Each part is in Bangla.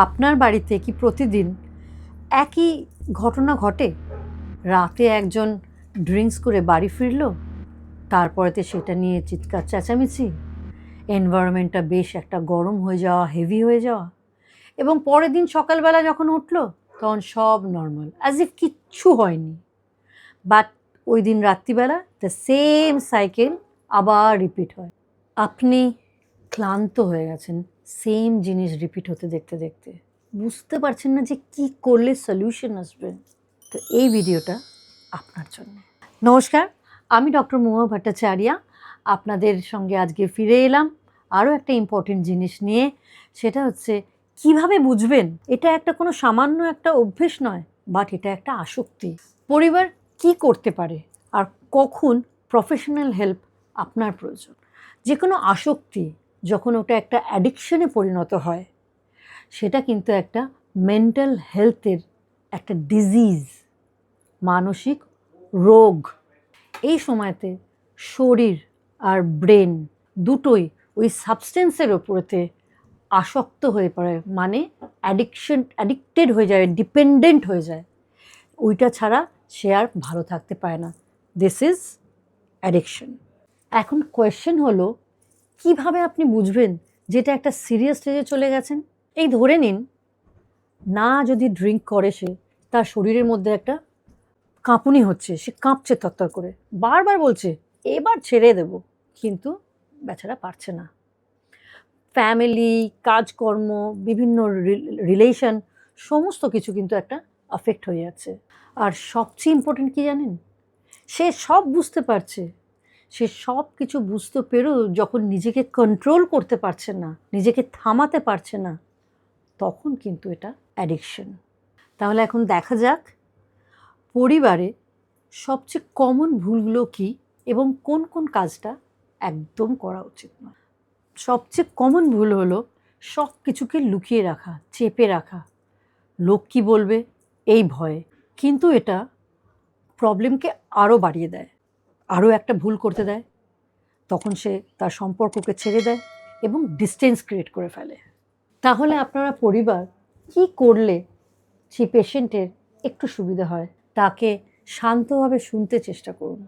আপনার বাড়িতে কি প্রতিদিন একই ঘটনা ঘটে? রাতে একজন ড্রিঙ্কস করে বাড়ি ফিরল, তারপরেতে সেটা নিয়ে চিৎকার চেঁচামেচি, এনভায়রনমেন্টটা বেশ একটা গরম হয়ে যাওয়া, হেভি হয়ে যাওয়া, এবং পরের দিন সকালবেলা যখন উঠল তখন সব নর্মাল, অ্যাজ ইফ কিচ্ছু হয়নি। বাট ওই দিন রাত্রিবেলা দ্য সেম সাইকেল আবার রিপিট হয়। আপনি ক্লান্ত হয়ে গেছেন সেম জিনিস রিপিট হতে দেখতে দেখতে, বুঝতে পারছেন না যে কি করলে সলিউশন আসবে। তো এই ভিডিওটা আপনার জন্য। নমস্কার, আমি ডক্টর মহুয়া ভট্টাচার্য আপনাদের সঙ্গে আজকে ফিরে এলাম আরও একটা ইম্পর্টেন্ট জিনিস নিয়ে। সেটা হচ্ছে কিভাবে বুঝবেন এটা একটা কোনো সামান্য একটা অভ্যেস নয়, বাট এটা একটা আসক্তি। পরিবার কি করতে পারে আর কখন প্রফেশনাল হেল্প আপনার প্রয়োজন। যে কোনো আসক্তি যখন ওটা একটা অ্যাডিকশনে পরিণত হয়, সেটা কিন্তু একটা মেন্টাল হেলথের একটা ডিজিজ, মানসিক রোগ। এই সময়তে শরীর আর ব্রেন দুটোই ওই সাবস্টেন্সের ওপরেতে আসক্ত হয়ে পড়ে, মানে অ্যাডিক্টেড হয়ে যায়, ডিপেন্ডেন্ট হয়ে যায়। ওইটা ছাড়া সে আর ভালো থাকতে পারে না। This is addiction. এখন কোয়েশ্চেন হলো, কিভাবে আপনি বুঝবেন যেটা একটা সিরিয়াস স্টেজে চলে গেছেন? এই ধরে নিন না, যদি ড্রিঙ্ক করে সে, তার শরীরের মধ্যে একটা কাঁপুনি হচ্ছে, সে কাঁপছে তরতর করে, বারবার বলছে এবার ছেড়ে দেব, কিন্তু বেচারা পারছে না। ফ্যামিলি, কাজকর্ম, বিভিন্ন রিলেশন, সমস্ত কিছু কিন্তু একটা আফেক্ট হয়ে যাচ্ছে। আর সবচেয়ে ইম্পর্টেন্ট কি জানেন, সে সব বুঝতে পারছে, সে সব কিছু বুঝতে পেরেও যখন নিজেকে কন্ট্রোল করতে পারছে না, নিজেকে থামাতে পারছে না, তখন কিন্তু এটা অ্যাডিকশন। তাহলে এখন দেখা যাক পরিবারে সবচেয়ে কমন ভুলগুলো কী এবং কোন কোন কাজটা একদম করা উচিত নয়। সবচেয়ে কমন ভুল হলো সব কিছুকে লুকিয়ে রাখা, চেপে রাখা, লোক কী বলবে এই ভয়ে। কিন্তু এটা প্রবলেমকে আরও বাড়িয়ে দেয়, আরও একটা ভুল করতে দেয়, তখন সে তার সম্পর্ককে ছেড়ে দেয় এবং ডিস্টেন্স ক্রিয়েট করে ফেলে। তাহলে আপনারা পরিবার কি করলে সেই পেশেন্টের একটু সুবিধা হয়? তাকে শান্তভাবে শুনতে চেষ্টা করুন,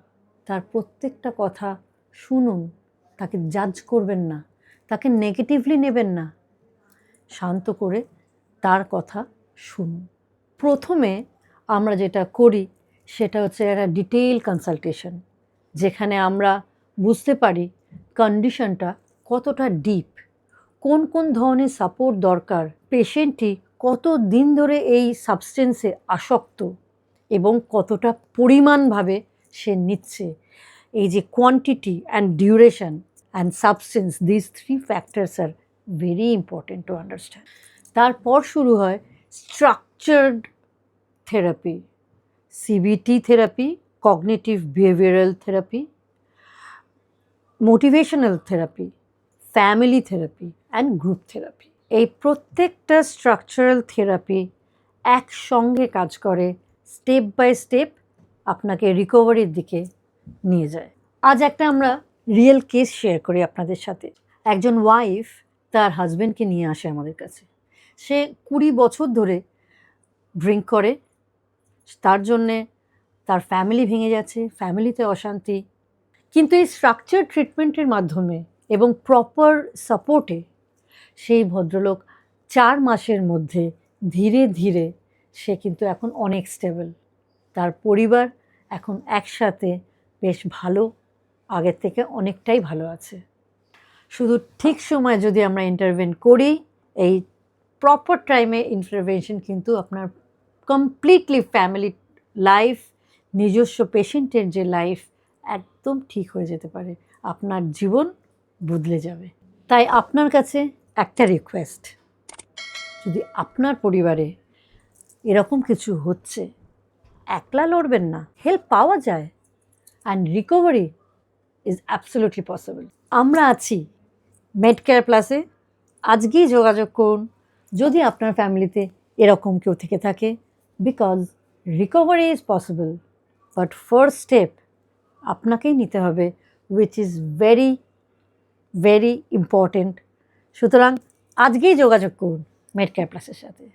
তার প্রত্যেকটা কথা শুনুন, তাকে জাজ করবেন না, তাকে নেগেটিভলি নেবেন না, শান্ত করে তার কথা শুনুন। প্রথমে আমরা যেটা করি সেটা হচ্ছে একটা ডিটেইল কনসালটেশন, যেখানে আমরা বুঝতে পারি কন্ডিশনটা কতটা ডিপ, কোন কোন ধরনের সাপোর্ট দরকার, পেশেন্টটি কত দিন ধরে এই সাবস্টেন্সে আসক্ত এবং কতটা পরিমাণভাবে সে নিচ্ছে। এই যে quantity and duration and substance, this three factors are very important to understand. তারপর শুরু হয় structured therapy, CBT therapy, cognitive behavioural therapy, motivational therapy, family therapy and group therapy. এই প্রত্যেকটা স্ট্রাকচারাল থেরাপি একসঙ্গে কাজ করে, স্টেপ বাই স্টেপ আপনাকে রিকভারির দিকে নিয়ে যায়। আজ একটা আমরা রিয়েল কেস শেয়ার করি আপনাদের সাথে। একজন ওয়াইফ তার হাজব্যান্ডকে নিয়ে আসে আমাদের কাছে। সে 20 বছর ধরে ড্রিঙ্ক করে, তার জন্যে তার ফ্যামিলি ভেঙে যাচ্ছে, ফ্যামিলিতে অশান্তি। কিন্তু এই স্ট্রাকচার ট্রিটমেন্টের মাধ্যমে এবং প্রপার সাপোর্টে সেই ভদ্রলোক 4 মাসের মধ্যে ধীরে ধীরে সে কিন্তু এখন অনেক স্টেবল। তার পরিবার এখন একসাথে বেশ ভালো, আগের থেকে অনেকটাই ভালো আছে। শুধু ঠিক সময় যদি আমরা ইন্টারভেন করি, এই প্রপার টাইমে ইন্টারভেনশন কিন্তু আপনার কমপ্লিটলি ফ্যামিলি লাইফ, নিজস্ব পেশেন্টের যে লাইফ, একদম ঠিক হয়ে যেতে পারে, আপনার জীবন বদলে যাবে। তাই আপনার কাছে একটা রিকোয়েস্ট, যদি আপনার পরিবারে এরকম কিছু হচ্ছে, একলা লড়বেন না, হেল্প পাওয়া যায়, and recovery is absolutely possible. আমরা আছি মেডকেয়ার প্লাসে, আজকেই যোগাযোগ করুন যদি আপনার ফ্যামিলিতে এরকম কেউ থেকে থাকে, because recovery is possible, but first step আপনাকেই নিতে হবে, which is very very important. সুতরাং আজকেই যোগাযোগ করুন মেডকেয়ার প্লাসের সাথে।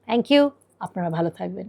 থ্যাংক ইউ, আপনারা ভালো থাকবেন।